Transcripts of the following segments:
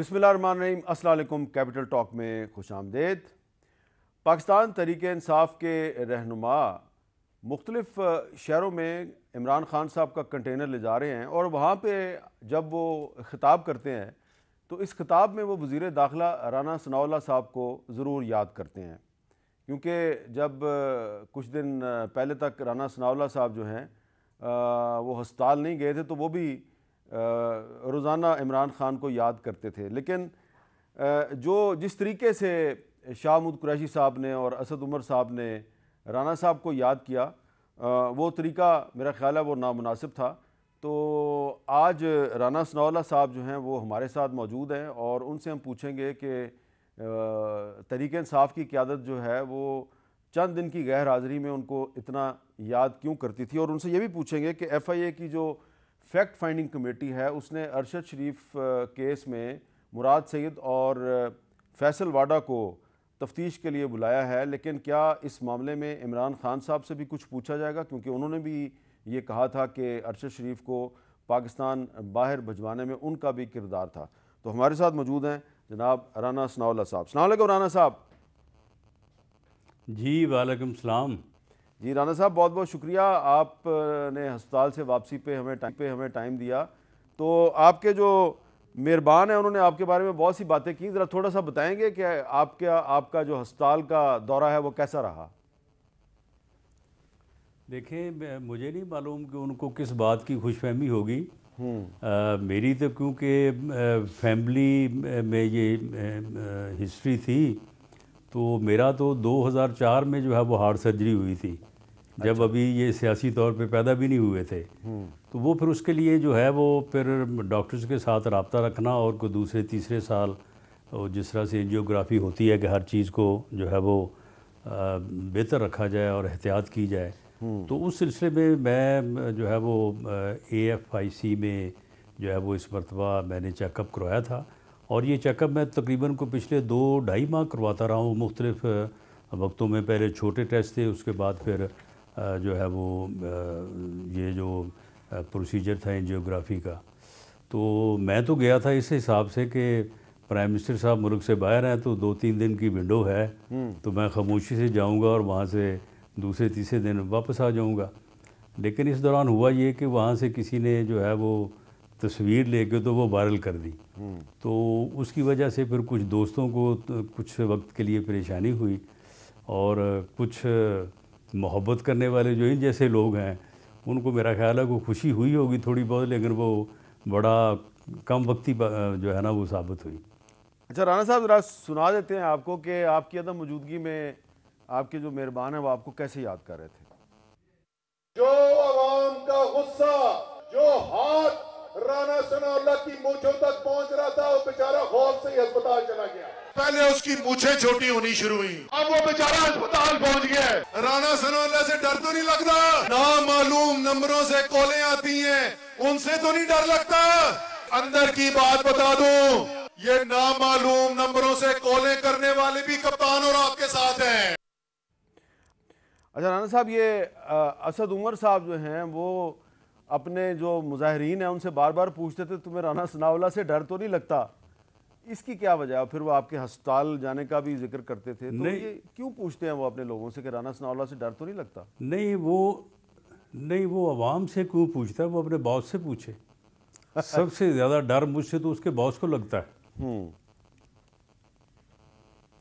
बिस्मिल्लाहिर्रहमानिर्रहीम। अस्सलाम वालेकुम। कैपिटल टॉक में खुश आमदेद। पाकिस्तान तहरीक इंसाफ के रहनुमा मुख्तलिफ़ शहरों में इमरान खान साहब का कंटेनर ले जा रहे हैं और वहाँ पे जब वो ख़िताब करते हैं तो इस खिताब में वो वज़ीर दाखिला राना सनाउल्लाह साहब को ज़रूर याद करते हैं, क्योंकि जब कुछ दिन पहले तक राना सनाउल्लाह साहब जो हैं वो हस्पताल नहीं गए थे तो वो भी रोज़ाना इमरान खान को याद करते थे। लेकिन जो जिस तरीके से शाह महमूद कुरैशी साहब ने और असद उमर साहब ने राना साहब को याद किया, वो तरीका मेरा ख़्याल है वो नामुनासिब था। तो आज राना सनाउल्लाह साहब जो हैं वो हमारे साथ मौजूद हैं और उनसे हम पूछेंगे कि तहरीक इंसाफ की क़यादत जो है वो चंद दिन की गैर हाज़िरी में उनको इतना याद क्यों करती थी, और उनसे ये भी पूछेंगे कि FIA की जो फैक्ट फाइंडिंग कमेटी है उसने अरशद शरीफ केस में मुराद सईद और फैसल वाडा को तफ्तीश के लिए बुलाया है, लेकिन क्या इस मामले में इमरान खान साहब से भी कुछ पूछा जाएगा, क्योंकि उन्होंने भी ये कहा था कि अरशद शरीफ को पाकिस्तान बाहर भिजवाने में उनका भी किरदार था। तो हमारे साथ मौजूद हैं जनाब राना सनाउल्लाह साहब। अस्सलाम वालेकुम राना साहब। जी वालेकुम सलाम। जी राना साहब, बहुत बहुत शुक्रिया आपने हस्पताल से वापसी पे हमें टाइम दिया। तो आपके जो मेहरबान हैं उन्होंने आपके बारे में बहुत सी बातें की, ज़रा थोड़ा सा बताएंगे कि आपका जो हस्पताल का दौरा है वो कैसा रहा? देखें, मुझे नहीं मालूम कि उनको किस बात की खुशफहमी होगी। मेरी तो क्योंकि फैमिली में ये हिस्ट्री थी, तो मेरा तो 2004 में जो है वो हार्ट सर्जरी हुई थी, जब अच्छा। अभी ये सियासी तौर पे पैदा भी नहीं हुए थे। तो वो फिर उसके लिए जो है वो फिर डॉक्टर्स के साथ रब्ता रखना और कोई दूसरे तीसरे साल जिस तरह से एंजियोग्राफी होती है कि हर चीज़ को जो है वो बेहतर रखा जाए और एहतियात की जाए, तो उस सिलसिले में मैं जो है वो AFIC में जो है वो इस मरतबा मैंने चेकअप करवाया था। और ये चेकअप मैं तकरीबन को पिछले 2-2.5 माह करवाता रहा हूँ मुख्तलिफ़ वक्तों में। पहले छोटे टेस्ट थे, उसके बाद फिर जो है वो ये जो प्रोसीजर था एंजियोग्राफी का। तो मैं तो गया था इस हिसाब से कि प्राइम मिनिस्टर साहब मुल्क से बाहर हैं तो 2-3 दिन की विंडो है, तो मैं खामोशी से जाऊंगा और वहाँ से दूसरे तीसरे दिन वापस आ जाऊंगा। लेकिन इस दौरान हुआ ये कि वहाँ से किसी ने जो है वो तस्वीर लेके तो वो वायरल कर दी, तो उसकी वजह से फिर कुछ दोस्तों को कुछ वक्त के लिए परेशानी हुई, और कुछ मोहब्बत करने वाले जो इन जैसे लोग हैं उनको मेरा ख्याल है को खुशी हुई होगी थोड़ी बहुत, लेकिन वो बड़ा कम वक्ती जो है ना वो साबित हुई। अच्छा राना साहब, ज़रा सुना देते हैं आपको कि आपकी अदम मौजूदगी में आपके जो मेहरबान हैं वो आपको कैसे याद कर रहे थे। जो आवाम का गुस्सा, जो हाथ राना सनाउल्लाह की मूंछों तक पहुंच रहा था, वो बेचारा खौफ से ही अस्पताल चला गया। पहले उसकी मूछें छोटी होनी शुरू हुई, अब वो बेचारा अस्पताल पहुंच गया है। राना सनाउल्लाह से डर तो नहीं लगता? नामालूम नंबरों से कॉलें आती हैं, उनसे तो नहीं डर लगता? अंदर की बात बता दूं, ये नामालूम नंबरों से कॉलें करने वाले भी कप्तान और आपके साथ हैं। अच्छा राना साहब, ये असद उमर साहब जो हैं वो अपने जो मुजाहिरीन हैं उनसे बार बार पूछते थे तुम्हें राना सनाउल्लाह से डर तो नहीं लगता, इसकी क्या वजह है? फिर वो आपके अस्पताल जाने का भी जिक्र करते थे, तो ये क्यों पूछते हैं वो अपने लोगों से कि राना सनाउल्लाह से डर तो नहीं लगता? नहीं वो आवाम से क्यों पूछता है, वो अपने बॉस से पूछे। सबसे ज़्यादा डर मुझसे तो उसके बॉस को लगता है।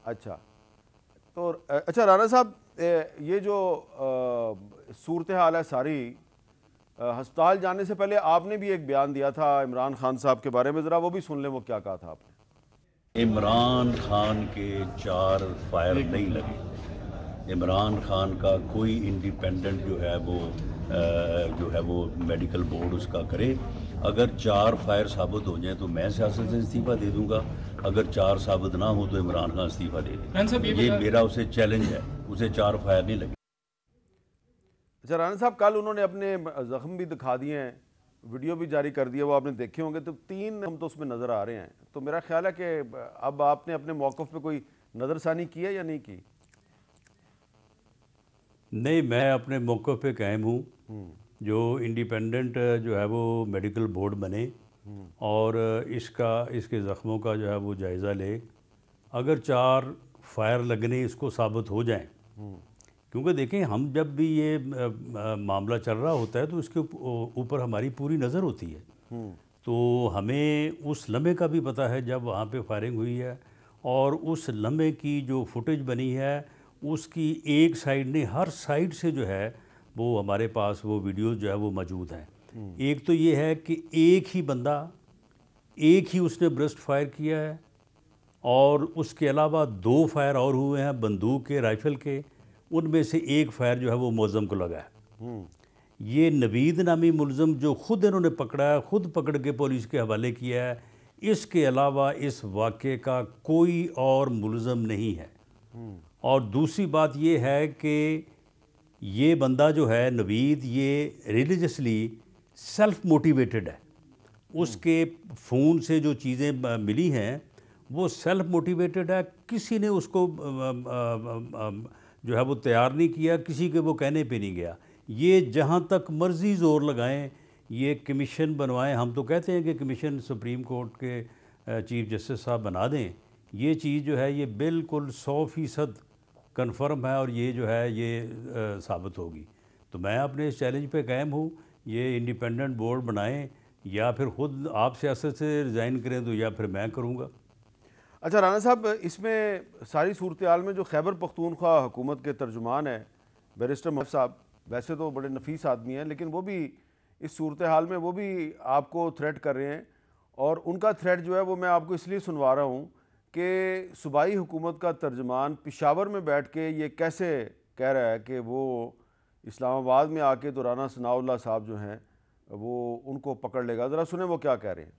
अच्छा, तो अच्छा राना साहब, ये जो सूरत हाल है सारी, अस्पताल जाने से पहले आपने भी एक बयान दिया था इमरान खान साहब के बारे में, ज़रा वो भी सुन लें, वो क्या कहा था आपने? इमरान खान के 4 फायर नहीं लगे। इमरान खान का कोई इंडिपेंडेंट जो है वो मेडिकल बोर्ड उसका करे। अगर 4 फायर साबित हो जाए तो मैं सियासत से इस्तीफ़ा दे दूंगा, अगर 4 साबित ना हो तो इमरान खान इस्तीफ़ा दे दें। ये मेरा उसे चैलेंज है, उसे 4 फायर नहीं लगे। अच्छा राना साहब, कल उन्होंने अपने ज़ख्म भी दिखा दिए हैं, वीडियो भी जारी कर दिया, वो आपने देखे होंगे, तो 3 हम तो उसमें नज़र आ रहे हैं। तो मेरा ख्याल है कि अब आपने अपने मौक़िफ़ पे कोई नज़रसानी की है या नहीं की? नहीं, मैं अपने मौक़िफ़ पे कायम हूँ। जो इंडिपेंडेंट जो है वो मेडिकल बोर्ड बने और इसके ज़ख्मों का जो है वो जायज़ा ले। अगर 4 फायर लगने इसको साबित हो जाएं, क्योंकि देखें हम जब भी ये मामला चल रहा होता है तो इसके ऊपर हमारी पूरी नज़र होती है, तो हमें उस लम्हे का भी पता है जब वहाँ पे फायरिंग हुई है, और उस लम्हे की जो फुटेज बनी है उसकी एक साइड ने हर साइड से जो है वो हमारे पास वो वीडियोस जो है वो मौजूद हैं। एक तो ये है कि एक ही उसने ब्रेस्ट फायर किया है, और उसके अलावा 2 फायर और हुए हैं बंदूक के, राइफ़ल के, उनमें से एक फायर जो है वो मुलज़म को लगा है। ये नवीद नामी मुलज़म जो ख़ुद इन्होंने पकड़ा है, ख़ुद पकड़ के पुलिस के हवाले किया है, इसके अलावा इस वाक़े का कोई और मुलज़म नहीं है। और दूसरी बात ये है कि ये बंदा जो है नवीद, ये रिलीजियसली सेल्फ मोटिवेटेड है। उसके फ़ोन से जो चीज़ें मिली हैं वो सेल्फ मोटिवेटेड है, किसी ने उसको जो है वो तैयार नहीं किया, किसी के वो कहने पे नहीं गया। ये जहाँ तक मर्ज़ी ज़ोर लगाएं, ये कमीशन बनवाएं, हम तो कहते हैं कि कमीशन सुप्रीम कोर्ट के चीफ जस्टिस साहब बना दें, ये चीज़ जो है ये बिल्कुल 100% कन्फर्म है और ये जो है ये साबित होगी। तो मैं अपने इस चैलेंज पे कायम हूँ, ये इंडिपेंडेंट बोर्ड बनाएं या फिर ख़ुद आप सियासत से रिज़ाइन करें तो या फिर मैं करूँगा। अच्छा राना साहब, इसमें सारी सूरत हाल में जो खैबर पख्तूनख्वा हुकूमत के तर्जुमान हैं बैरिस्टर मोहम्मद साहब, वैसे तो बड़े नफीस आदमी हैं, लेकिन वो भी इस सूरत हाल में वो भी आपको थ्रेट कर रहे हैं, और उनका थ्रेट जो है वो मैं आपको इसलिए सुनवा रहा हूँ कि सूबाई हुकूमत का तर्जमान पेशावर में बैठ के ये कैसे कह रहा है कि वो इस्लामाबाद में आके तो राना सनाउल्लाह साहब जो हैं वो उनको पकड़ लेगा। ज़रा सुने वो क्या कह रहे हैं।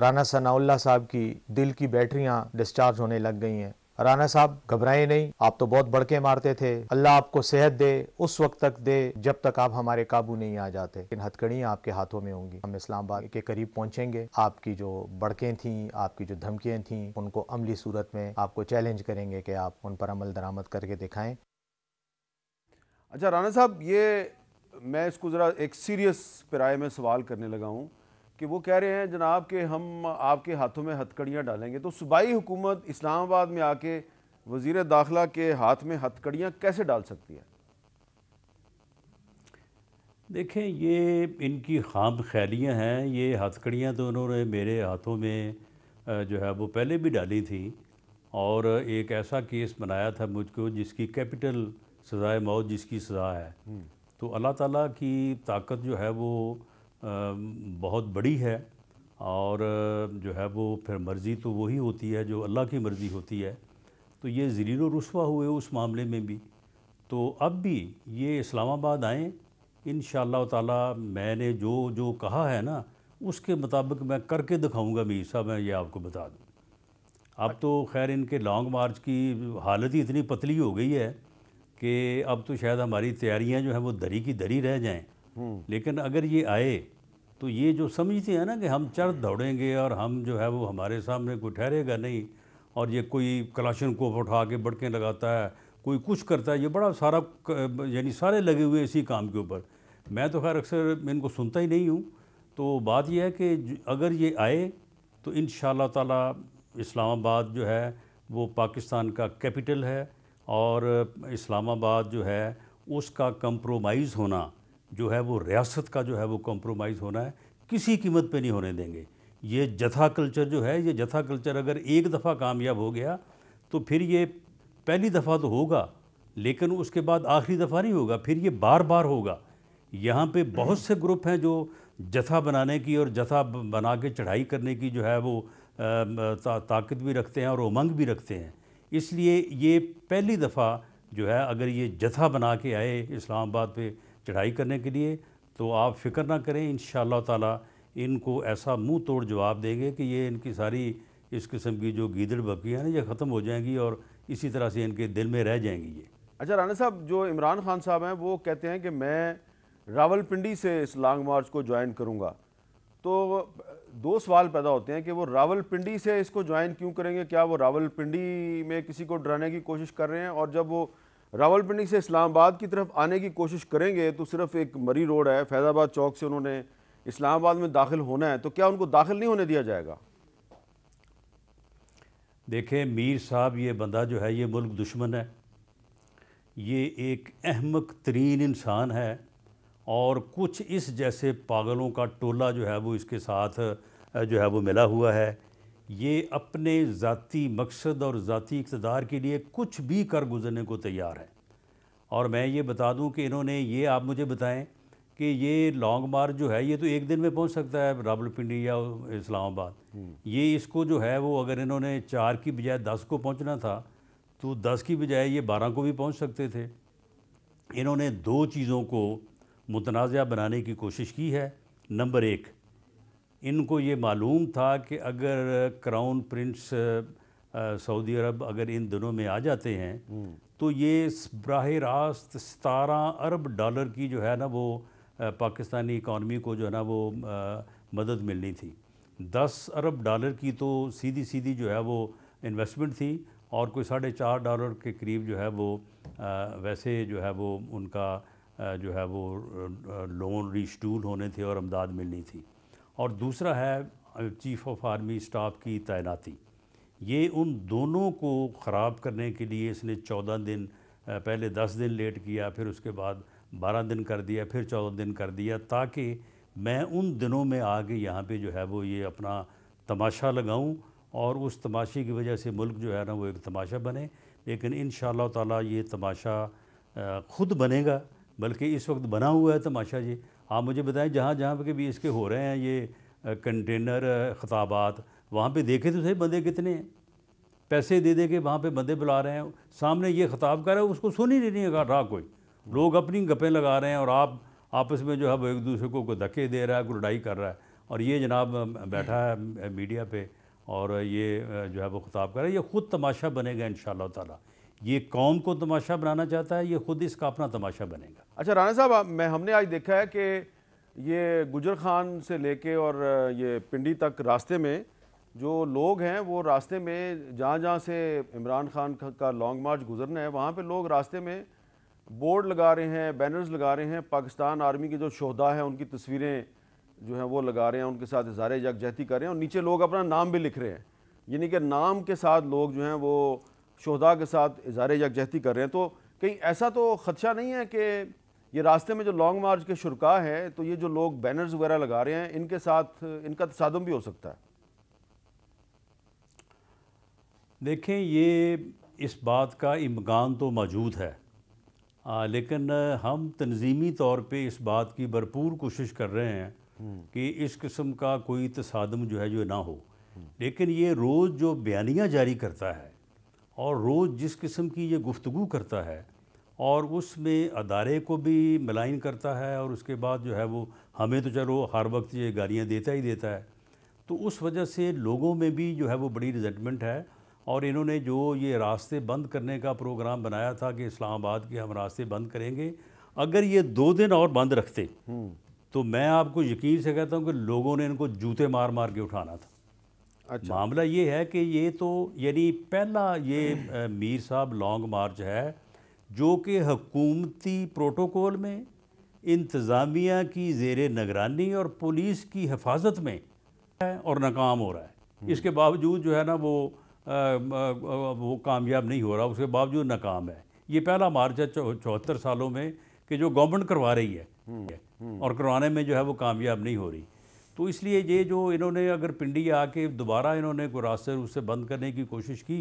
राना सनाउल्लाह साहब की दिल की बैटरियां डिस्चार्ज होने लग गई हैं। राना साहब घबराए नहीं, आप तो बहुत बड़के मारते थे, अल्लाह आपको सेहत दे, उस वक्त तक दे जब तक आप हमारे काबू नहीं आ जाते। लेकिन हथकड़ियाँ आपके हाथों में होंगी, हम इस्लामाबाद के करीब पहुँचेंगे, आपकी जो बड़कें थीं, आपकी जो धमकियाँ थीं, उनको अमली सूरत में आपको चैलेंज करेंगे कि आप उन पर अमल दरामद करके दिखाएँ। अच्छा राना साहब, ये मैं इसको ज़रा एक सीरियस पिराए में सवाल करने लगा हूँ कि वो कह रहे हैं जनाब कि हम आपके हाथों में हथकड़ियाँ डालेंगे, तो सूबाई हुकूमत इस्लामाबाद में आके वज़ीर दाखिला के हाथ में हथकड़ियाँ कैसे डाल सकती है? देखें, ये इनकी खाम ख्यालियाँ हैं। ये हथकड़ियाँ तो उन्होंने मेरे हाथों में जो है वो पहले भी डाली थी, और एक ऐसा केस बनाया था मुझको जिसकी कैपिटल सज़ाए मौत जिसकी सज़ा है। तो अल्लाह ताला की ताकत जो है वो बहुत बड़ी है, और जो है वो फिर मर्ज़ी तो वही होती है जो अल्लाह की मर्ज़ी होती है। तो ये ज़लील व रुस्वा हुए उस मामले में भी, तो अब भी ये इस्लामाबाद आएँ, इंशाअल्लाह ताला मैंने जो कहा है ना उसके मुताबिक मैं करके दिखाऊंगा। मीर साहब, मैं ये आपको बता दूँ, अब तो खैर इनके लॉन्ग मार्च की हालत ही इतनी पतली हो गई है कि अब तो शायद हमारी तैयारियां जो हैं वो दरी की दरी रह जाएं। लेकिन अगर ये आए तो ये जो समझते हैं ना कि हम चढ़ दौड़ेंगे और हम जो है वो हमारे सामने कोई ठहरेगा नहीं, और ये कोई कलाशन को उठा के बड़कें लगाता है, कोई कुछ करता है, ये बड़ा सारा यानी सारे लगे हुए इसी काम के ऊपर। मैं तो खैर अक्सर इनको सुनता ही नहीं हूँ। तो बात यह है कि अगर ये आए तो इंशाअल्लाह ताला इस्लामाबाद जो है वो पाकिस्तान का कैपिटल है, और इस्लामाबाद जो है उसका कंप्रोमाइज़ होना जो है वो रियासत का जो है वो कंप्रोमाइज़ होना है, किसी कीमत पे नहीं होने देंगे। ये जथा कल्चर जो है, ये जथा कल्चर अगर एक दफ़ा कामयाब हो गया तो फिर ये पहली दफ़ा तो होगा, लेकिन उसके बाद आखिरी दफ़ा नहीं होगा, फिर ये बार बार होगा। यहाँ पे बहुत से ग्रुप हैं जो जथा बनाने की और जथा बना के चढ़ाई करने की जो है वो ताकत भी रखते हैं और उमंग भी रखते हैं। इसलिए ये पहली दफ़ा जो है अगर ये जथा बना के आए इस्लामाबाद पे चढ़ाई करने के लिए, तो आप फ़िक्र ना करें, इंशाअल्लाह ताला इनको ऐसा मुंह तोड़ जवाब देंगे कि ये इनकी सारी इस किस्म की जो गीदड़ बकरियाँ हैं ये ख़त्म हो जाएंगी और इसी तरह से इनके दिल में रह जाएंगी ये। अच्छा राना साहब, जो इमरान खान साहब हैं वो कहते हैं कि मैं रावलपिंडी से इस लॉन्ग मार्च को ज्वाइन करूँगा, तो दो सवाल पैदा होते हैं कि वो रावलपिंडी से इसको ज्वाइन क्यों करेंगे? क्या वो रावलपिंडी में किसी को डराने की कोशिश कर रहे हैं? और जब वो रावलपिंडी से इस्लामाबाद की तरफ आने की कोशिश करेंगे तो सिर्फ एक मरी रोड है, फैज़ाबाद चौक से उन्होंने इस्लामाबाद में दाखिल होना है, तो क्या उनको दाखिल नहीं होने दिया जाएगा? देखें मीर साहब, ये बंदा जो है ये मुल्क दुश्मन है, ये एक अहमक तरीन इंसान है और कुछ इस जैसे पागलों का टोला जो है वो इसके साथ जो है वो मिला हुआ है। ये अपने ज़ाती मकसद और ज़ाती इक़्तिदार के लिए कुछ भी कर गुजरने को तैयार है। और मैं ये बता दूं कि इन्होंने ये, आप मुझे बताएं कि ये लॉन्ग मार्च जो है ये तो एक दिन में पहुंच सकता है रावलपिंडी या इस्लामाबाद। ये इसको जो है वो अगर इन्होंने 4 की बजाय 10 को पहुंचना था तो 10 की बजाय ये 12 को भी पहुंच सकते थे। इन्होंने 2 चीज़ों को मुतनाज़ा बनाने की कोशिश की है। नंबर 1, इनको ये मालूम था कि अगर क्राउन प्रिंस सऊदी अरब अगर इन दिनों में आ जाते हैं तो ये बराह रास्त 17 अरब डॉलर की जो है ना वो पाकिस्तानी इकॉनमी को जो है ना वो मदद मिलनी थी। 10 अरब डॉलर की तो सीधी सीधी जो है वो इन्वेस्टमेंट थी और कोई $4.5 के करीब जो है वो वैसे जो है वो उनका जो है वो लोन रिशेड्यूल होने थे और अमदाद मिलनी थी। और दूसरा है चीफ़ ऑफ आर्मी स्टाफ की तैनाती। ये उन दोनों को ख़राब करने के लिए इसने 14 दिन, पहले 10 दिन लेट किया, फिर उसके बाद 12 दिन कर दिया, फिर 14 दिन कर दिया, ताकि मैं उन दिनों में आके यहाँ पे जो है वो ये अपना तमाशा लगाऊं और उस तमाशे की वजह से मुल्क जो है ना वो एक तमाशा बने। लेकिन इंशाअल्लाह ताला ये तमाशा ख़ुद बनेगा, बल्कि इस वक्त बना हुआ है तमाशा। जी आप मुझे बताएं, जहाँ जहाँ पे भी इसके हो रहे हैं ये कंटेनर खिताबात, वहाँ पे देखे तो सही बंदे कितने हैं, पैसे दे दे के वहाँ पे बंदे बुला रहे हैं, सामने ये खिताब कर रहा है, उसको सुन ही नहीं रहा कोई, लोग अपनी गप्पें लगा रहे हैं और आप आपस में जो है वो एक दूसरे को धक्के दे रहा है, गुरडाई कर रहा है। और ये जनाब बैठा है मीडिया पे और ये जो है वो खिताब कर रहा है। ये ख़ुद तमाशा बनेगा इंशाअल्लाह ताला। ये कौम को तमाशा बनाना चाहता है, ये ख़ुद इसका अपना तमाशा बनेगा। अच्छा राना साहब, हमने आज देखा है कि ये गुजर खान से लेके और ये पिंडी तक रास्ते में जो लोग हैं वो रास्ते में जहाँ जहाँ से इमरान खान का लॉन्ग मार्च गुजरना है वहाँ पे लोग रास्ते में बोर्ड लगा रहे हैं, बैनर्स लगा रहे हैं, पाकिस्तान आर्मी के जो शोहदा हैं उनकी तस्वीरें जो हैं वो लगा रहे हैं, उनके साथ इज़हार यकजहती कर रहे हैं और नीचे लोग अपना नाम भी लिख रहे हैं, यानी कि नाम के साथ लोग जो हैं वो शोहदा के साथ इज़हार यकजहती कर रहे हैं। तो कहीं ऐसा तो ख़दशा नहीं है कि ये रास्ते में जो लॉन्ग मार्च के शुरका है तो ये जो लोग बैनर्स वगैरह लगा रहे हैं इनके साथ इनका तसादुम भी हो सकता है? देखें, ये इस बात का इम्कान तो मौजूद है, लेकिन हम तंजीमी तौर पे इस बात की भरपूर कोशिश कर रहे हैं कि इस किस्म का कोई तसादुम जो है जो ना हो। लेकिन ये रोज़ जो बयानियाँ जारी करता है और रोज़ जिस किस्म की ये गुफ्तगू करता है और उसमें अदारे को भी मलाइन करता है और उसके बाद जो है वो हमें तो चलो हर वक्त ये गालियाँ देता ही देता है, तो उस वजह से लोगों में भी जो है वो बड़ी रिजेंटमेंट है। और इन्होंने जो ये रास्ते बंद करने का प्रोग्राम बनाया था कि इस्लामाबाद के हम रास्ते बंद करेंगे, अगर ये 2 दिन और बंद रखते तो मैं आपको यकीन से कहता हूँ कि लोगों ने इनको जूते मार मार के उठाना था। अच्छा। मामला ये है कि ये तो यानी पहला ये मीर साहब लॉन्ग मार्च है जो कि हुकूमती प्रोटोकॉल में, इंतज़ामिया की ज़ेर निगरानी और पुलिस की हिफाजत में है और नाकाम हो रहा है। इसके बावजूद जो है ना वो कामयाब नहीं हो रहा, उसके बावजूद नाकाम है। ये पहला मार्च है 74 सालों में कि जो गवर्नमेंट करवा रही है और करवाने में जो है वो कामयाब नहीं हो रही। तो इसलिए ये जो इन्होंने अगर पिंडी आके दोबारा इन्होंने कोई रास्ते उससे बंद करने की कोशिश की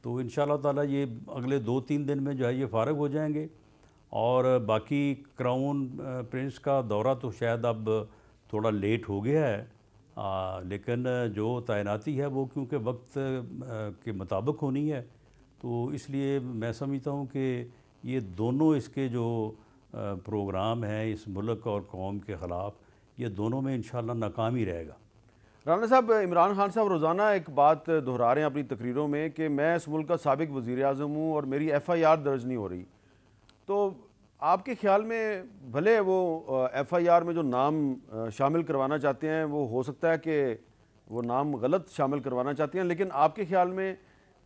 तो इंशाअल्लाह ताला ये अगले 2-3 दिन में जो है ये फ़ारग हो जाएंगे। और बाकी क्राउन प्रिंस का दौरा तो शायद अब थोड़ा लेट हो गया है, लेकिन जो तैनाती है वो क्योंकि वक्त के मुताबिक होनी है, तो इसलिए मैं समझता हूँ कि ये दोनों इसके जो प्रोग्राम हैं इस मुल्क और कौम के ख़िलाफ़, ये दोनों में इंशाअल्लाह नाकाम ही रहेगा। राना साहब, इमरान खान साहब रोज़ाना एक बात दोहरा रहे हैं अपनी तकरीरों में कि मैं इस मुल्क का साबिक वज़ीर आज़म हूँ और मेरी FIR दर्ज नहीं हो रही। तो आपके ख्याल में भले वो FIR में जो नाम शामिल करवाना चाहते हैं वो हो सकता है कि वो नाम गलत शामिल करवाना चाहते हैं, लेकिन आपके ख्याल में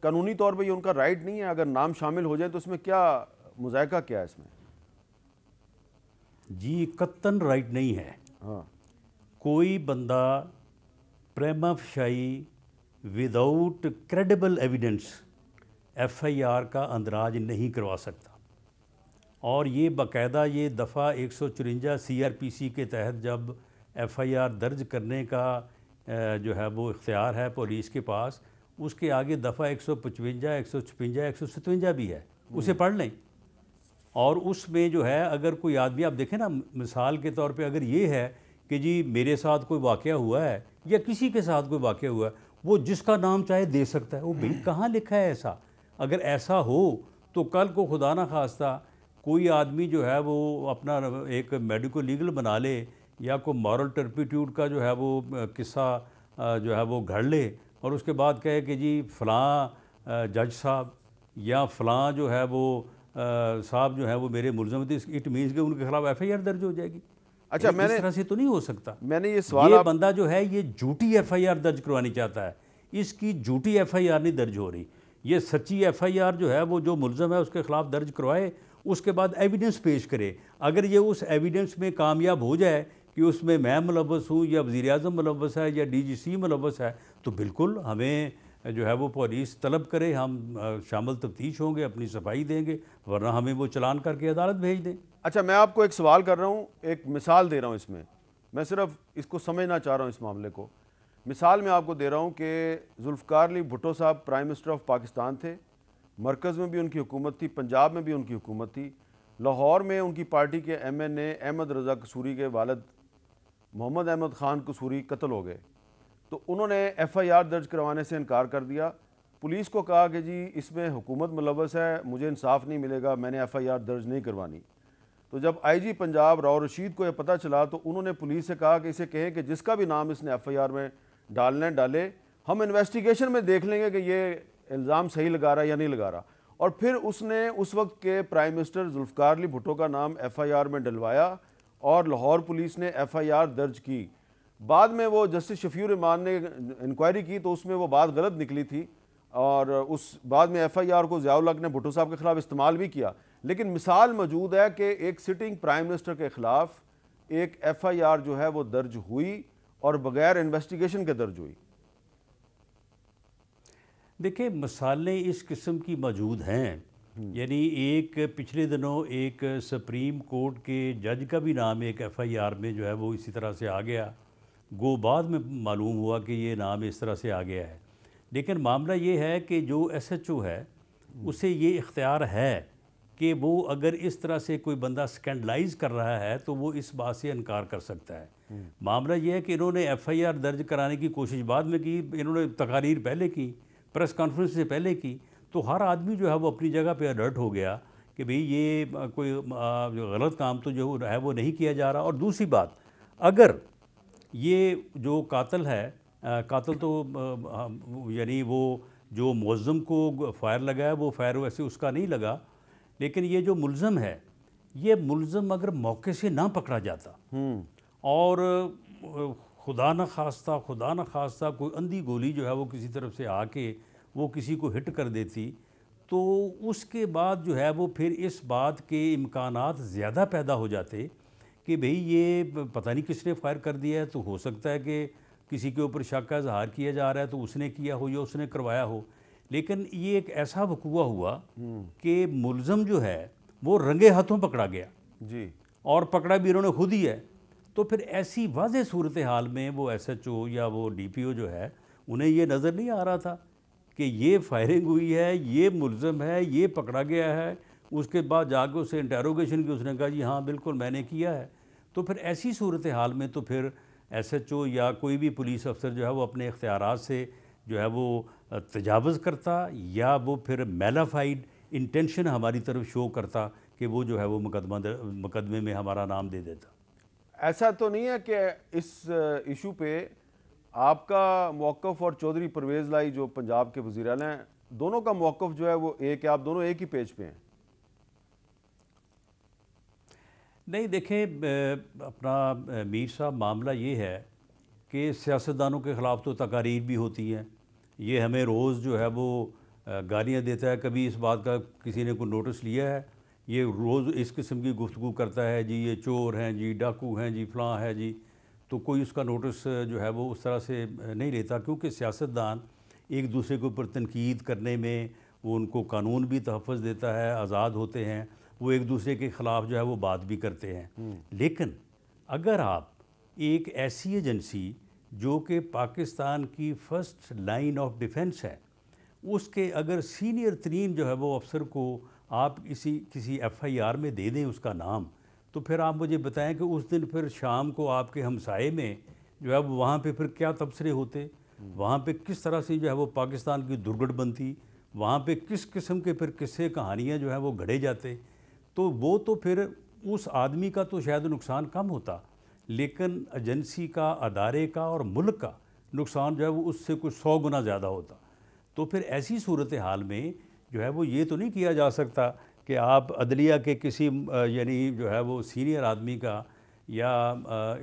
कानूनी तौर पे ये उनका राइट नहीं है? अगर नाम शामिल हो जाए तो उसमें क्या मुज़ायका क्या है इसमें? जी, कत्तन राइट नहीं है। हाँ, कोई बंदा प्रेमा फशाई विदाउट क्रेडिबल एविडेंस FIR का अंदराज नहीं करवा सकता। और ये बाकायदा ये दफ़ा 154 CRPC के तहत जब FIR दर्ज करने का जो है वो इख्तियार है पुलिस के पास, उसके आगे दफ़ा 155, 156, 157 भी है, उसे पढ़ लें। और उसमें जो है अगर कोई आदमी, आप देखें ना, मिसाल के तौर पे अगर ये है कि जी मेरे साथ कोई वाक़या हुआ है या किसी के साथ कोई वाक़या हुआ है, वो जिसका नाम चाहे दे सकता है। वो भाई कहाँ लिखा है ऐसा? अगर ऐसा हो तो कल को खुदा ना खास्ता कोई आदमी जो है वो अपना एक मेडिको लीगल बना ले या कोई मॉरल टर्पिट्यूड का जो है वो किस्सा जो है वो घड़ ले और उसके बाद कहे कि जी फ़लाँ जज साहब या फ़लाँ जो है वो साहब जो है वो मेरे मुलज़म थे, इट मीन्स कि उनके खिलाफ FIR दर्ज हो जाएगी। अच्छा, इस तरह से तो नहीं हो सकता। मैंने ये सवाल ये बंदा जो है ये झूठी FIR दर्ज करवानी चाहता है, इसकी झूठी FIR नहीं दर्ज हो रही। ये सच्ची FIR जो है वो जो मुलज़म है उसके खिलाफ दर्ज करवाए, उसके बाद एविडेंस पेश करे। अगर ये उस एविडेंस में कामयाब हो जाए कि उसमें मैं मुलव्वस हूँ या वज़ीर आज़म मुलव्वस है या DGC मुलव्वस है, तो बिल्कुल हमें जो है वो पुलिस तलब करे, हम शामिल तफ्तीश होंगे, अपनी सफाई देंगे, वरना हमें वो चलान करके अदालत भेज दें। अच्छा, मैं आपको एक सवाल कर रहा हूँ, एक मिसाल दे रहा हूँ इसमें, मैं सिर्फ इसको समझना चाह रहा हूँ इस मामले को। मिसाल मैं आपको दे रहा हूँ कि जुल्फ़िकार अली भुट्टो साहब प्राइम मिनिस्टर ऑफ पाकिस्तान थे, मरकज़ में भी उनकी हुकूमत थी, पंजाब में भी उनकी हुकूमत थी। लाहौर में उनकी पार्टी के MNA अहमद रज़ा कसूरी के वालिद मोहम्मद अहमद ख़ान कसूरी कत्ल हो गए, तो उन्होंने FIR दर्ज करवाने से इनकार कर दिया। पुलिस को कहा कि जी इसमें हुकूमत मुलव्वस है, मुझे इंसाफ नहीं मिलेगा, मैंने FIR दर्ज नहीं करवानी। तो जब IG पंजाब राव रशीद को यह पता चला तो उन्होंने पुलिस से कहा कि इसे कहें कि जिसका भी नाम इसने FIR में डालने डाले, हम इन्वेस्टिगेशन में देख लेंगे कि ये इल्ज़ाम सही लगा रहा है या नहीं लगा रहा। और फिर उसने उस वक्त के प्राइम मिनिस्टर जुल्फ़िकार अली भुट्टो का नाम FIR में डलवाया और लाहौर पुलिस ने FIR दर्ज की। बाद में वो जस्टिस शफीउर रहमान ने इंक्वायरी की तो उसमें वो बात गलत निकली थी और उस बाद में FIR को ज़ियाउल हक ने भुट्टो साहब के ख़िलाफ़ इस्तेमाल भी किया। लेकिन मिसाल मौजूद है कि एक सिटिंग प्राइम मिनिस्टर के ख़िलाफ़ एक FIR जो है वो दर्ज हुई और बग़ैर इन्वेस्टिगेशन के दर्ज हुई। देखिए, मिसालें इस किस्म की मौजूद हैं। यानी एक पिछले दिनों एक सुप्रीम कोर्ट के जज का भी नाम एक FIR में जो है वो इसी तरह से आ गया, गो बाद में मालूम हुआ कि ये नाम इस तरह से आ गया है। लेकिन मामला ये है कि जो SHO है उसे ये इख्तियार है कि वो अगर इस तरह से कोई बंदा स्कैंडलाइज कर रहा है तो वो इस बात से इनकार कर सकता है। मामला ये है कि इन्होंने FIR दर्ज कराने की कोशिश बाद में की, इन्होंने तकारीर पहले की, प्रेस कॉन्फ्रेंस से पहले की, तो हर आदमी जो है वो अपनी जगह पे अलर्ट हो गया कि भाई ये कोई जो गलत काम तो जो है वो नहीं किया जा रहा। और दूसरी बात, अगर ये जो कातिल है, कातिल तो यानी वो जो मुअज़्ज़म को फायर लगा है वो फायर वैसे उसका नहीं लगा, लेकिन ये जो मुलज़म है, ये मुलज़म अगर मौके से ना पकड़ा जाता और खुदा न खास्ता कोई अंधी गोली जो है वो किसी तरफ से आके वो किसी को हिट कर देती, तो उसके बाद जो है वो फिर इस बात के इम्कानात ज़्यादा पैदा हो जाते कि भाई ये पता नहीं किसने फायर कर दिया है। तो हो सकता है कि किसी के ऊपर शक का इजहार किया जा रहा है तो उसने किया हो या उसने करवाया हो। लेकिन ये एक ऐसा वक़ूआ हुआ कि मुलज़म जो है वो रंगे हाथों पकड़ा गया जी, और पकड़ा भी इन्होंने खुद ही है। तो फिर ऐसी वाज़ेह सूरत हाल में वो SHO या वो DPO जो है उन्हें ये नज़र नहीं आ रहा था कि ये फायरिंग हुई है, ये मुलज़म है, ये पकड़ा गया है। उसके बाद जाके उसे इंटेरोगेशन की, उसने कहा जी हाँ बिल्कुल मैंने किया है। तो फिर ऐसी सूरत हाल में तो फिर SHO या कोई भी पुलिस अफसर जो है वो अपने इख्तियारात से जो है वो तजावुज़ करता या वो फिर मेलाफाइड इंटेंशन हमारी तरफ शो करता कि वो जो है वो मुकदमे में हमारा नाम दे देता। ऐसा तो नहीं है कि इस इशू पे आपका मौक़िफ़ और चौधरी परवेज़ लाई जो पंजाब के वज़ीर आला हैं, दोनों का मौक़िफ़ जो है वो एक है, आप दोनों एक ही पेज पे हैं? नहीं, देखें अपना मीर साहब, मामला ये है कि सियासतदानों के ख़िलाफ़ तो तकारीर भी होती हैं। ये हमें रोज़ जो है वो गालियाँ देता है। कभी इस बात का किसी ने कोई नोटिस लिया है? ये रोज़ इस किस्म की गुफ्तगू करता है जी ये चोर हैं जी, डाकू हैं जी, फ़लाँ है जी। तो कोई उसका नोटिस जो है वो उस तरह से नहीं लेता, क्योंकि सियासतदान एक दूसरे के ऊपर तनकीद करने में वो उनको कानून भी तहफ़्फ़ुज़ देता है, आज़ाद होते हैं, वो एक दूसरे के ख़िलाफ़ जो है वो बात भी करते हैं। लेकिन अगर आप एक ऐसी एजेंसी जो कि पाकिस्तान की फ़र्स्ट लाइन ऑफ डिफेंस है, उसके अगर सीनियर तरीन जो है वो अफसर को आप किसी FIR में दे दें उसका नाम, तो फिर आप मुझे बताएं कि उस दिन फिर शाम को आपके हमसाए में जो है वो वहाँ पे फिर क्या तबसरे होते, वहाँ पे किस तरह से जो है वो पाकिस्तान की दुर्गट बनती, वहाँ पे किस किस्म के फिर किस्से कहानियाँ जो है वो गढ़े जाते। तो वो तो फिर उस आदमी का तो शायद नुकसान कम होता, लेकिन एजेंसी का, अदारे का और मुल्क का नुकसान जो है वो उससे कुछ 100 गुना ज़्यादा होता। तो फिर ऐसी सूरत हाल में जो है वो ये तो नहीं किया जा सकता कि आप अदलिया के किसी यानी जो है वो सीनियर आदमी का या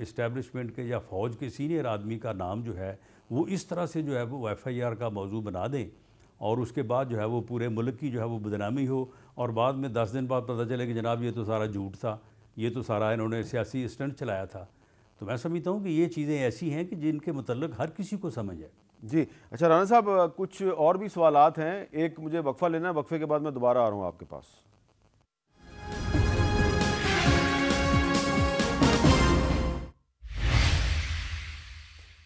इस्टेब्लिशमेंट के या फ़ौज के सीनियर आदमी का नाम जो है वो इस तरह से जो है वो FIR का मौजू बना दें और उसके बाद जो है वो पूरे मुल्क की जो है वो बदनामी हो, और बाद में 10 दिन बाद पता चले कि जनाब ये तो सारा झूठ था, ये तो सारा इन्होंने सियासी स्टंट चलाया था। तो मैं समझता हूँ कि ये चीज़ें ऐसी हैं कि जिनके मतलब हर किसी को समझ है। जी अच्छा राना साहब, कुछ और भी सवालात हैं, एक मुझे वक्फा लेना है, वक्फे के बाद मैं दोबारा आ रहा हूँ आपके पास।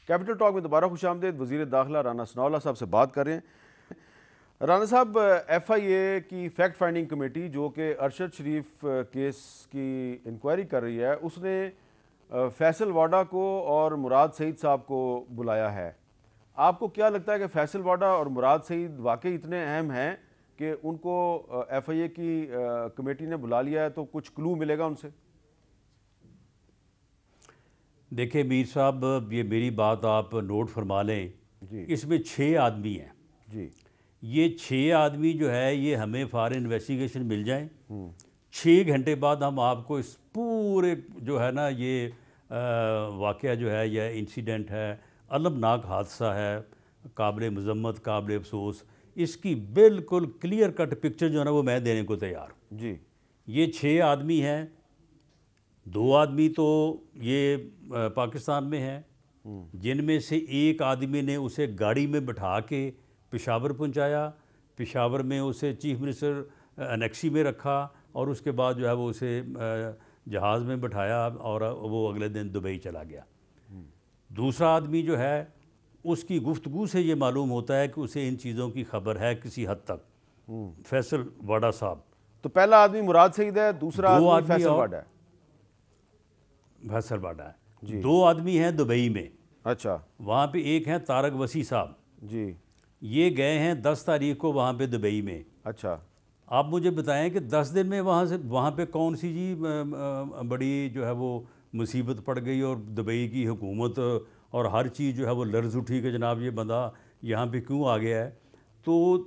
कैपिटल टॉक में दोबारा खुशामदीद। वज़ीर दाखिला राना सनाउल्लाह साहब से बात कर रहे हैं। राना साहब, FIA की फैक्ट फाइंडिंग कमेटी जो कि अरशद शरीफ केस की इंक्वायरी कर रही है, उसने फैसल वाडा को और मुराद सईद साहब को बुलाया है। आपको क्या लगता है कि फैसल वाडा और मुराद सईद वाकई इतने अहम हैं कि उनको FIA की कमेटी ने बुला लिया है, तो कुछ क्लू मिलेगा उनसे? देखिए मीर साहब, ये मेरी बात आप नोट फरमा लें जी। इसमें 6 आदमी हैं जी। ये 6 आदमी जो है ये हमें फॉर इन्वेस्टिगेशन मिल जाएं, 6 घंटे बाद हम आपको इस पूरे जो है ना ये वाक़या जो है यह इंसिडेंट है, अलमनाक हादसा है, काबिल मज़म्मत, काबिल अफसोस, इसकी बिल्कुल क्लियर कट पिक्चर जो है ना वो मैं देने को तैयार हूँ। जी। ये 6 आदमी हैं, 2 आदमी तो ये पाकिस्तान में हैं, जिनमें से एक आदमी ने उसे गाड़ी में बैठा के पेशावर पहुंचाया, पेशावर में उसे चीफ मिनिस्टर अनेक्सी में रखा और उसके बाद जो है वो उसे जहाज़ में बैठाया और वो अगले दिन दुबई चला गया। दूसरा आदमी जो है उसकी गुफ्तगू से ये मालूम होता है कि उसे इन चीज़ों की खबर है किसी हद तक, फैसल वाडा साहब। तो पहला आदमी मुराद सईद है, दूसरा दो आदमी आदमी फैसल और- वाडा है। फैसल वाडा है। जी। 2 आदमी हैं दुबई में, अच्छा। वहाँ पे एक हैं तारक वसी साहब, जी। ये गए हैं 10 तारीख को वहाँ पे दुबई में। अच्छा। आप मुझे बताएं कि 10 दिन में वहाँ पे कौन सी जी बड़ी जो है वो मुसीबत पड़ गई और दुबई की हुकूमत और हर चीज़ जो है वो लर्ज उठी कि जनाब ये बंदा यहाँ पे क्यों आ गया है। तो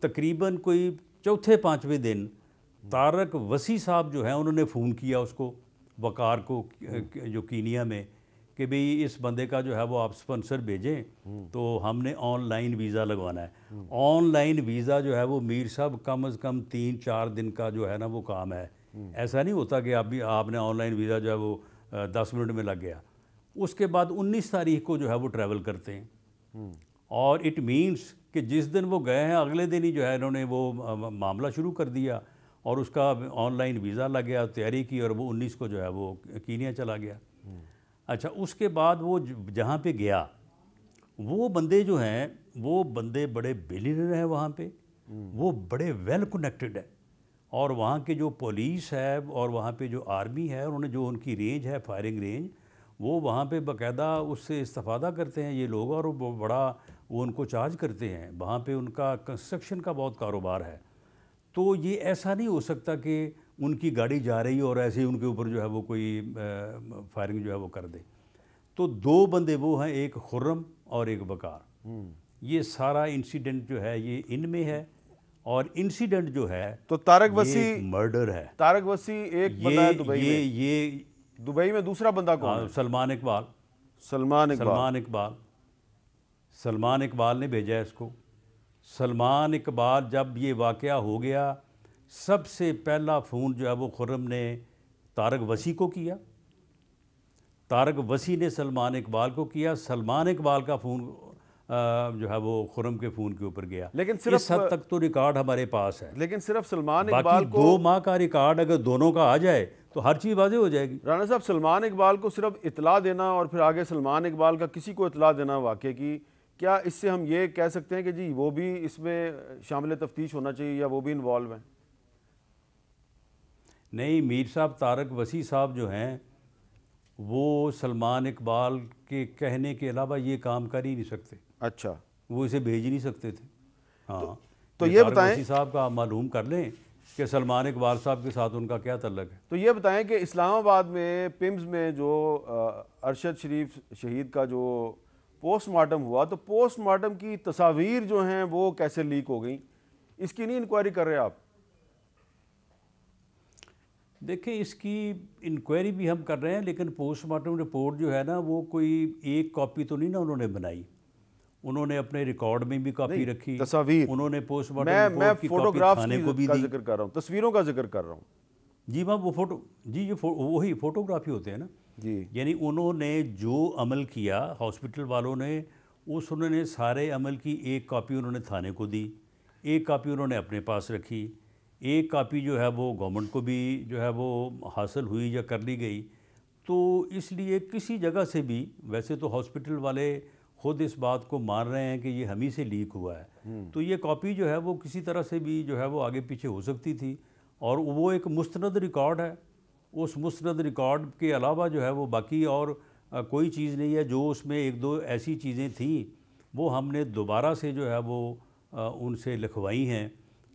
तकरीबन कोई चौथे 5वें दिन तारक वसी साहब जो हैं उन्होंने फ़ोन किया उसको, वकार को, जो कीनिया में, कि भाई इस बंदे का जो है वो आप स्पॉन्सर भेजें, तो हमने ऑनलाइन वीज़ा लगवाना है। ऑनलाइन वीज़ा जो है वो मीर साहब कम से कम 3-4 दिन का जो है ना वो काम है। ऐसा नहीं होता कि आपने ऑनलाइन वीज़ा जो है वो 10 मिनट में लग गया। उसके बाद 19 तारीख को जो है वो ट्रैवल करते हैं और इट मीन्स कि जिस दिन वो गए हैं अगले दिन ही जो है इन्होंने वो मामला शुरू कर दिया और उसका ऑनलाइन वीज़ा लग गया, तैयारी की और वो 19 को जो है वो कीनिया चला गया। अच्छा, उसके बाद वो जहाँ पे गया वो बंदे जो हैं वो बंदे बड़े बिलियनर हैं वहाँ पे, वो बड़े वेल कनेक्टेड है और वहाँ के जो पुलिस है और वहाँ पे जो आर्मी है उन्होंने जो उनकी रेंज है, फायरिंग रेंज, वो वहाँ पे बाकायदा उससे इस्तेफादा करते हैं ये लोग और वो बड़ा वो उनको चार्ज करते हैं। वहाँ पे उनका कंस्ट्रक्शन का बहुत कारोबार है। तो ये ऐसा नहीं हो सकता कि उनकी गाड़ी जा रही और ऐसे ही उनके ऊपर जो है वो कोई फायरिंग जो है वो कर दे। तो 2 बंदे वो हैं, एक खुर्रम और एक वकार। ये सारा इंसिडेंट जो है ये इनमें है और इंसिडेंट जो है तो तारक वसी मर्डर है। तारक वसी एक बंदा है दुबई में। ये दुबई में दूसरा बंदा कौन है? सलमान इकबाल। सलमान इकबाल। सलमान इकबाल ने भेजा है इसको। सलमान इकबाल जब ये वाक़या हो गया सबसे पहला फ़ोन जो है वो खुर्रम ने तारक वसी को किया तारक वसी ने सलमान इकबाल को किया, सलमान इकबाल का फ़ोन जो है वो खुर्रम के फ़ोन के ऊपर गया। लेकिन इस सिर्फ हद तक तो रिकॉर्ड हमारे पास है। लेकिन सिर्फ सलमान बाकी इकबाल को 2 माह का रिकॉर्ड अगर दोनों का आ जाए तो हर चीज़ वाज़ेह हो जाएगी। राना साहब, सलमान इकबाल को सिर्फ इतला देना और फिर आगे सलमान इकबाल का किसी को इतला देना वाक़े की, क्या इससे हम ये कह सकते हैं कि जी वो भी इसमें शामिल तफ्तीश होना चाहिए या वो भी इन्वॉल्व हैं? नहीं, मीर साहब तारक वसी साहब जो हैं वो सलमान इकबाल के कहने के अलावा ये काम कर ही नहीं सकते। अच्छा, वो इसे भेज ही नहीं सकते थे। हाँ, तो ये तारक बताएं वसी साहब का आप मालूम कर लें कि सलमान इकबाल साहब के साथ उनका क्या तल्लक है। तो ये बताएं कि इस्लामाबाद में पिम्स में जो अरशद शरीफ शहीद का जो पोस्टमार्टम हुआ, तो पोस्टमार्टम की तस्वीर जो हैं वो कैसे लीक हो गई, इसकी नहीं इंक्वायरी कर रहे आप? देखिए, इसकी इंक्वायरी भी हम कर रहे हैं, लेकिन पोस्टमार्टम रिपोर्ट जो है ना वो कोई एक कॉपी तो नहीं ना उन्होंने बनाई। उन्होंने अपने रिकॉर्ड में भी कॉपी रखी, तस्वीर उन्होंने पोस्टमार्टम मैं रिपोर्ट की कॉपी फोटोग्राफ्स थाने को भी का दी। जिक्र कर रहा हूँ, तस्वीरों का जिक्र कर रहा हूँ। जी मैं वो फोटो जी ये वही फोटोग्राफी होते हैं ना जी, यानी उन्होंने जो अमल किया हॉस्पिटल वालों ने, उन्होंने सारे अमल की एक कॉपी उन्होंने थाने को दी, एक कॉपी उन्होंने अपने पास रखी, एक कॉपी जो है वो गवर्नमेंट को भी जो है वो हासिल हुई या कर ली गई। तो इसलिए किसी जगह से भी, वैसे तो हॉस्पिटल वाले खुद इस बात को मान रहे हैं कि ये हम ही से लीक हुआ है, तो ये कॉपी जो है वो किसी तरह से भी जो है वो आगे पीछे हो सकती थी, और वो एक मुस्तनद रिकॉर्ड है। उस मुस्तनद रिकॉर्ड के अलावा जो है वो बाकी और कोई चीज़ नहीं है। जो उसमें एक दो ऐसी चीज़ें थी वो हमने दोबारा से जो है वो उनसे लिखवाई हैं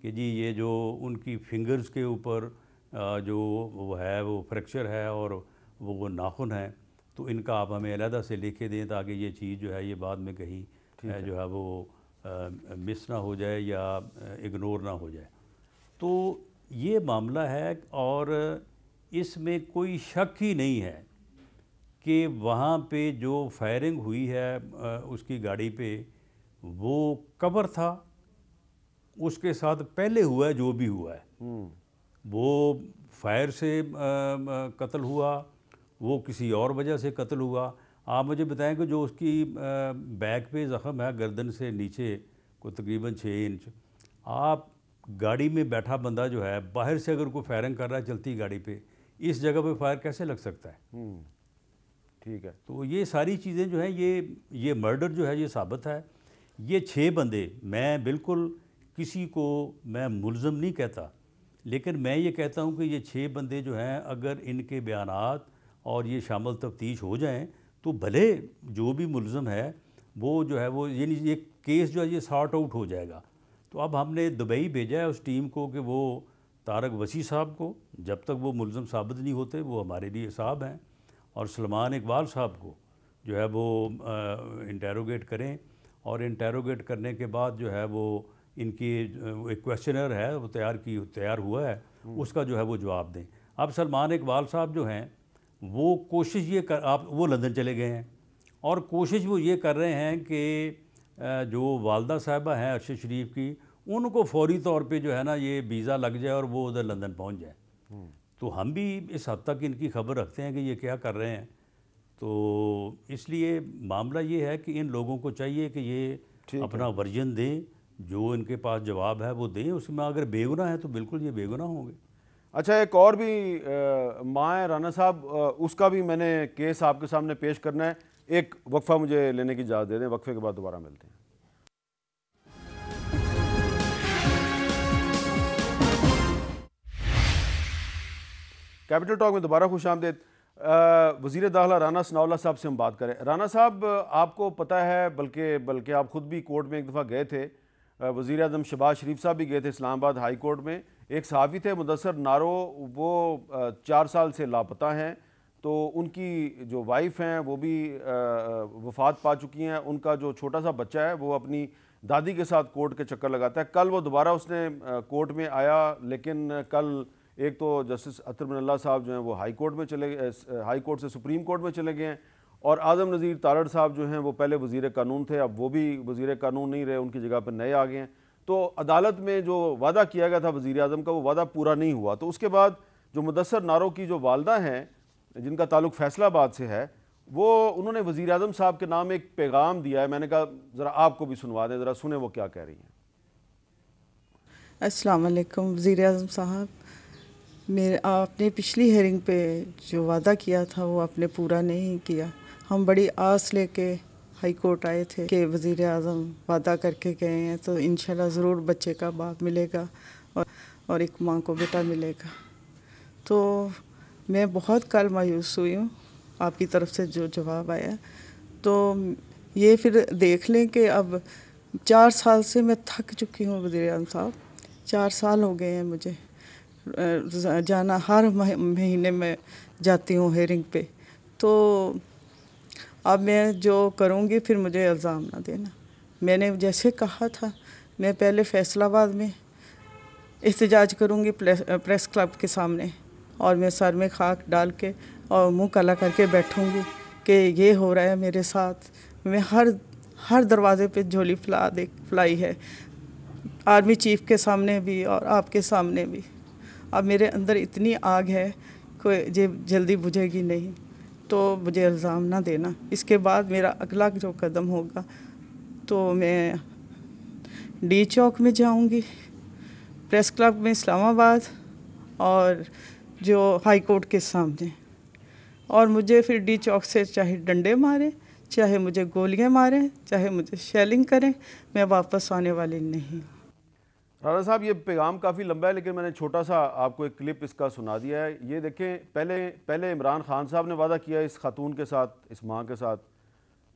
कि जी ये जो उनकी फिंगर्स के ऊपर जो वो है वो फ्रैक्चर है और वो नाखून है, तो इनका आप हमें अलहदा से लिखे दें ताकि ये चीज़ जो है ये बाद में कहीं जो है वो मिस ना हो जाए या इग्नोर ना हो जाए। तो ये मामला है, और इसमें कोई शक ही नहीं है कि वहाँ पे जो फायरिंग हुई है उसकी गाड़ी पे, वो कवर था, उसके साथ पहले हुआ है जो भी हुआ है, वो फायर से कत्ल हुआ, वो किसी और वजह से कत्ल हुआ। आप मुझे बताएं कि जो उसकी बैक पे ज़ख़म है गर्दन से नीचे को तकरीबन 6 इंच, आप गाड़ी में बैठा बंदा जो है बाहर से अगर कोई फायरिंग कर रहा है चलती गाड़ी पे, इस जगह पे फायर कैसे लग सकता है? ठीक है। तो ये सारी चीज़ें जो हैं ये मर्डर जो है ये साबित है। ये 6 बंदे, मैं बिल्कुल किसी को मैं मुल्ज़म नहीं कहता, लेकिन मैं ये कहता हूँ कि ये 6 बंदे जो हैं अगर इनके बयानात और ये शामिल तफ्तीश हो जाएं तो भले जो भी मुल्ज़म है वो जो है वो ये केस जो है ये सॉर्ट आउट हो जाएगा। तो अब हमने दुबई भेजा है उस टीम को कि वो तारक वसी साहब को, जब तक वो मुल्ज़म साबित नहीं होते वो हमारे लिए साहब हैं, और सलमान इकबाल साहब को जो है वो इंटेरोगेट करें, और इंटेरोगेट करने के बाद जो है वो इनकी एक क्वेश्चनर है वो तैयार हुआ है, उसका जो है वो जवाब दें। अब सलमान इकबाल साहब जो हैं वो कोशिश ये कर, आप वो लंदन चले गए हैं, और कोशिश वो ये कर रहे हैं कि जो वालदा साहिबा हैं अरशद शरीफ की, उनको फौरी तौर पे जो है ना ये वीज़ा लग जाए और वो उधर लंदन पहुंच जाए। तो हम भी इस हद तक इनकी खबर रखते हैं कि ये क्या कर रहे हैं। तो इसलिए मामला ये है कि इन लोगों को चाहिए कि ये अपना वर्जन दें, जो इनके पास जवाब है वो दें, उसमें अगर बेगुनाह है तो बिल्कुल ये बेगुनाह होंगे। अच्छा, एक और भी माँ है राना साहब, उसका भी मैंने केस आपके सामने पेश करना है। एक वक्फा मुझे लेने की इजाज़त दे दें, वक्फे के बाद दोबारा मिलते हैं। कैपिटल टॉक में दोबारा खुशामदीद। वज़ीर दाखिला राना सनाउल्लाह साहब से हम बात करें। राना साहब, आपको पता है, बल्कि आप ख़ुद भी कोर्ट में एक दफ़ा गए थे, वज़ीर आज़म शहबाज शरीफ साहब भी गए थे इस्लामाबाद हाई कोर्ट में। एक सहाफ़ी थे मुदस्सर नारो, वो 4 साल से लापता हैं, तो उनकी जो वाइफ हैं वो भी वफ़ात पा चुकी हैं। उनका जो छोटा सा बच्चा है वो अपनी दादी के साथ कोर्ट के चक्कर लगाता है। कल वो दोबारा उसने कोर्ट में आया, लेकिन कल एक तो जस्टिस अतर बिन अल्लाह साहब जो हैं वो हाई कोर्ट में चले गए, हाई कोर्ट से सुप्रीम कोर्ट में चले गए हैं, और आज़म नज़ीर तारड़ साहब जो हैं वो पहले वज़ीर कानून थे, अब वो भी वज़ीर कानून नहीं रहे, उनकी जगह पर नए आ गए हैं। तो अदालत में जो वादा किया गया था वज़ीर आज़म का, वो वादा पूरा नहीं हुआ। तो उसके बाद जो मुदस्सर नारो की जो वालदा हैं, जिनका ताल्लुक़ फैसलाबाद से है, वो उन्होंने वज़ीर आज़म साहब के नाम एक पैगाम दिया है, मैंने कहा ज़रा आपको भी सुनवा दें, ज़रा सुने वो क्या कह रही हैं। अस्सलाम वालेकुम वज़ीर आज़म साहब, मेरे आपने पिछली हेयरिंग पे जो वादा किया था वो आपने पूरा नहीं किया। हम बड़ी आस लेके हाई कोर्ट आए थे कि वज़ीर आज़म वादा करके गए हैं तो इंशाल्लाह ज़रूर बच्चे का बाप मिलेगा और एक माँ को बेटा मिलेगा। तो मैं बहुत कल मायूस हुई हूँ आपकी तरफ से जो जवाब आया। तो ये फिर देख लें कि अब 4 साल से मैं थक चुकी हूँ वज़ीर आज़म साहब, 4 साल हो गए हैं मुझे जाना, हर महीने में जाती हूँ हेयरिंग पे। तो अब मैं जो करूँगी फिर मुझे इल्ज़ाम ना देना। मैंने जैसे कहा था मैं पहले फैसलाबाद में एहतजाज करूँगी प्रेस क्लब के सामने, और मैं सर में खाक डाल के और मुंह काला करके बैठूँगी कि ये हो रहा है मेरे साथ। मैं हर दरवाज़े पे झोली फैलाई है, आर्मी चीफ के सामने भी और आपके सामने भी। अब मेरे अंदर इतनी आग है कोई जल्दी बुझेगी नहीं, तो मुझे इल्ज़ाम ना देना। इसके बाद मेरा अगला जो कदम होगा तो मैं डी चौक में जाऊंगी, प्रेस क्लब में इस्लामाबाद, और जो हाई कोर्ट के सामने। और मुझे फिर डी चौक से चाहे डंडे मारें, चाहे मुझे गोलियां मारें, चाहे मुझे शेलिंग करें, मैं वापस आने वाली नहीं। राणा साहब, ये पैगाम काफ़ी लंबा है लेकिन मैंने छोटा सा आपको एक क्लिप इसका सुना दिया है। ये देखें, पहले इमरान खान साहब ने वादा किया इस खातून के साथ, इस माँ के साथ,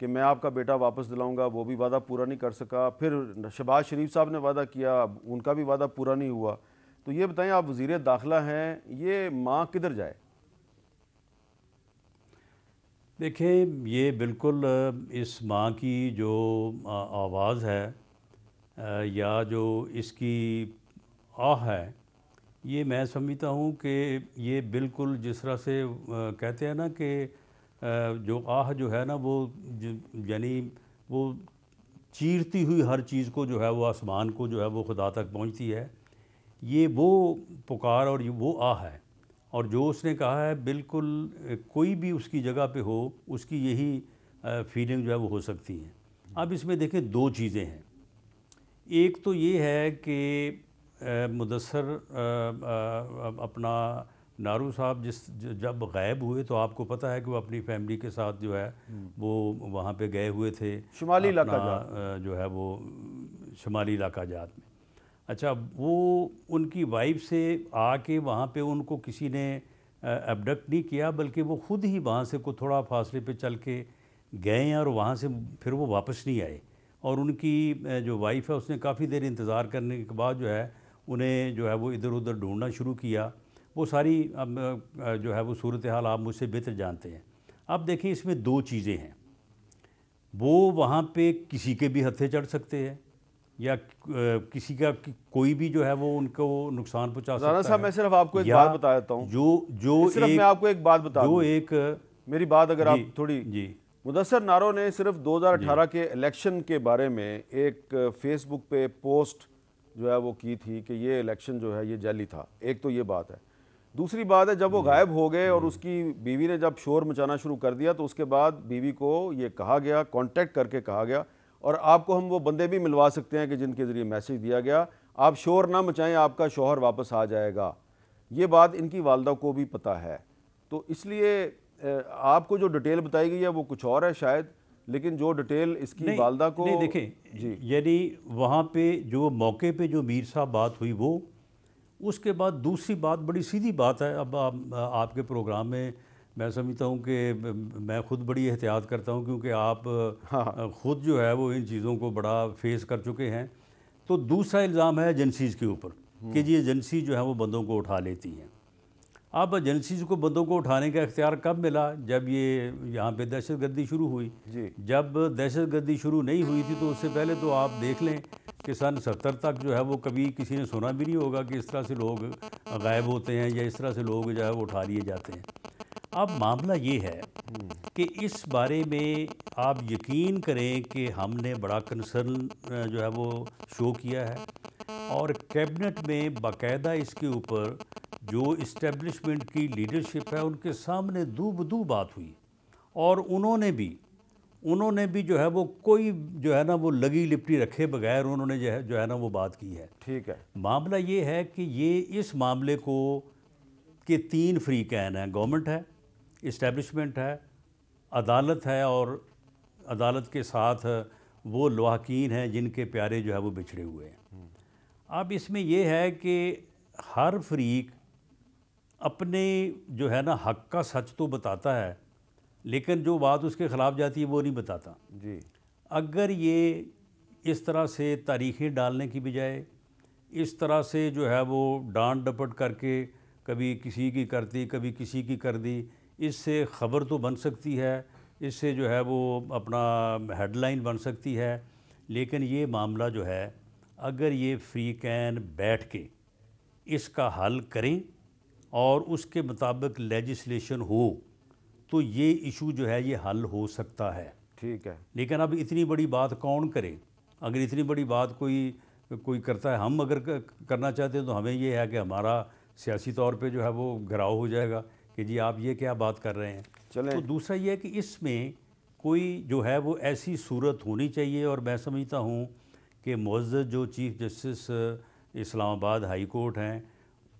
कि मैं आपका बेटा वापस दिलाऊंगा, वो भी वादा पूरा नहीं कर सका। फिर शहबाज शरीफ साहब ने वादा किया, उनका भी वादा पूरा नहीं हुआ। तो ये बताएं, आप वज़ीर दाखिला हैं, ये माँ किधर जाए? देखिए, ये बिल्कुल इस माँ की जो आवाज़ है या जो इसकी आह है, ये मैं समझता हूँ कि ये बिल्कुल जिस तरह से कहते हैं ना कि जो आह जो है ना वो यानी वो चीरती हुई हर चीज़ को जो है वो आसमान को जो है वो खुदा तक पहुँचती है। ये वो पुकार और ये वो आह है, और जो उसने कहा है बिल्कुल कोई भी उसकी जगह पे हो उसकी यही फीलिंग जो है वो हो सकती है। अब इसमें देखें 2 चीज़ें हैं। एक तो ये है कि मुदस्सर अपना नारू साहब जब गायब हुए तो आपको पता है कि वो अपनी फैमिली के साथ जो है वो वहाँ पे गए हुए थे, शुमाली इलाका जो है वो शुमाली इलाका जात में। अच्छा, वो उनकी वाइफ से आके वहाँ पे उनको किसी ने अबडक्ट नहीं किया, बल्कि वो ख़ुद ही वहाँ से को थोड़ा फासले पे चल के गए हैं और वहाँ से फिर वो वापस नहीं आए। और उनकी जो वाइफ है उसने काफ़ी देर इंतज़ार करने के बाद जो है उन्हें जो है वो इधर उधर ढूंढना शुरू किया। वो सारी जो है वो सूरत हाल आप मुझसे बेहतर जानते हैं। अब देखिए, इसमें 2 चीज़ें हैं। वो वहाँ पे किसी के भी हत्थे चढ़ सकते हैं या किसी का कोई भी जो है वो उनको नुकसान पहुँचा सकता है। राणा साहब, मैं सिर्फ आपको एक बात बता देता हूँ, मैं आपको एक बात बता दूँ, मेरी बात अगर आप थोड़ी जी। मुदस्सर नारो ने सिर्फ 2018 के इलेक्शन के बारे में एक फेसबुक पे पोस्ट जो है वो की थी कि ये इलेक्शन जो है ये जाली था। एक तो ये बात है। दूसरी बात है, जब वो गायब हो गए और उसकी बीवी ने जब शोर मचाना शुरू कर दिया तो उसके बाद बीवी को ये कहा गया, कांटेक्ट करके कहा गया, और आपको हम वो बंदे भी मिलवा सकते हैं कि जिनके ज़रिए मैसेज दिया गया, आप शोर ना मचाएं, आपका शौहर वापस आ जाएगा। ये बात इनकी वालदा को भी पता है। तो इसलिए आपको जो डिटेल बताई गई है वो कुछ और है शायद, लेकिन जो डिटेल इसकी वालदा को नहीं, देखें जी, यानी वहाँ पे जो मौके पे जो मीर साहब बात हुई वो, उसके बाद दूसरी बात बड़ी सीधी बात है। अब आपके प्रोग्राम में मैं समझता हूँ कि मैं ख़ुद बड़ी एहतियात करता हूँ क्योंकि आप ख़ुद जो है वो इन चीज़ों को बड़ा फेस कर चुके हैं। तो दूसरा इल्ज़ाम है एजेंसीज़ के ऊपर कि ये एजेंसी जो है वो बंदों को उठा लेती हैं। अब एजेंसीज़ को बंदों को उठाने का इख्तियार कब मिला? जब ये यहाँ पे दहशतगर्दी शुरू हुई जी। जब दहशतगर्दी शुरू नहीं हुई थी तो उससे पहले तो आप देख लें कि सन 70 तक जो है वो कभी किसी ने सुना भी नहीं होगा कि इस तरह से लोग गायब होते हैं या इस तरह से लोग जो है वो उठा लिए जाते हैं। अब मामला ये है कि इस बारे में आप यकीन करें कि हमने बड़ा कंसर्न जो है वो शो किया है और कैबिनेट में बाकायदा इसके ऊपर जो इस्टेब्लिशमेंट की लीडरशिप है उनके सामने दो बदू बात हुई और उन्होंने भी जो है वो कोई जो है ना वो लगी लिपटी रखे बगैर उन्होंने जो है ना वो बात की है। ठीक है। मामला ये है कि ये इस मामले को के 3 फ्रीकैन हैं, गवर्नमेंट है, इस्टेब्लिशमेंट है, अदालत है, और अदालत के साथ वो लवाहकीन हैं जिनके प्यारे जो है वो बिछड़े हुए हैं। अब इसमें ये है कि हर फरीक अपने जो है ना हक़ का सच तो बताता है, लेकिन जो बात उसके ख़िलाफ़ जाती है वो नहीं बताता जी। अगर ये इस तरह से तारीखें डालने की बजाय इस तरह से जो है वो डांट डपट करके कभी किसी की करती कभी किसी की कर दी, इससे ख़बर तो बन सकती है, इससे जो है वो अपना हेडलाइन बन सकती है, लेकिन ये मामला जो है अगर ये फ्रीकैन बैठ के इसका हल करें और उसके मुताबिक लेजिस्लेशन हो तो ये इशू जो है ये हल हो सकता है। ठीक है। लेकिन अब इतनी बड़ी बात कौन करे? अगर इतनी बड़ी बात कोई करता है, हम अगर करना चाहते हैं तो हमें ये है कि हमारा सियासी तौर पे जो है वो घिराव हो जाएगा कि जी आप ये क्या बात कर रहे हैं। चलें। तो दूसरा ये है कि इसमें कोई जो है वो ऐसी सूरत होनी चाहिए, और मैं समझता हूँ कि मुअज़्ज़ज़ जो chief justice Islamabad high court हैं,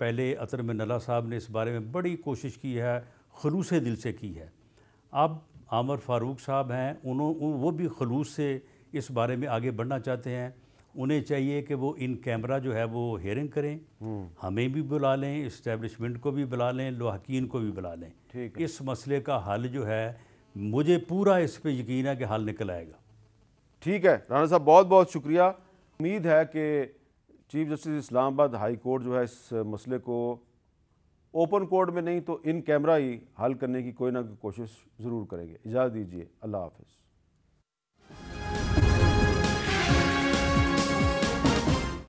पहले अतर मिन्नल्ला साहब ने इस बारे में बड़ी कोशिश की है, खलूस दिल से की है। अब आमर फ़ारूक साहब हैं, वो भी खलूस से इस बारे में आगे बढ़ना चाहते हैं। उन्हें चाहिए कि वो इन कैमरा जो है वो हेयरिंग करें, हमें भी बुला लें, इस्टेब्लिशमेंट को भी बुला लें, लवाहकीन को भी बुला लें। ठीक है। इस मसले का हल जो है मुझे पूरा इस पे यकीन है कि हल निकल आएगा। ठीक है राना साहब, बहुत बहुत शुक्रिया। उम्मीद है कि chief justice Islamabad high court जो है इस मसले को ओपन कोर्ट में नहीं तो इन कैमरा ही हल करने की कोई ना कोई कोशिश ज़रूर करेंगे। इजाज़त दीजिए, अल्लाह हाफ़िज़।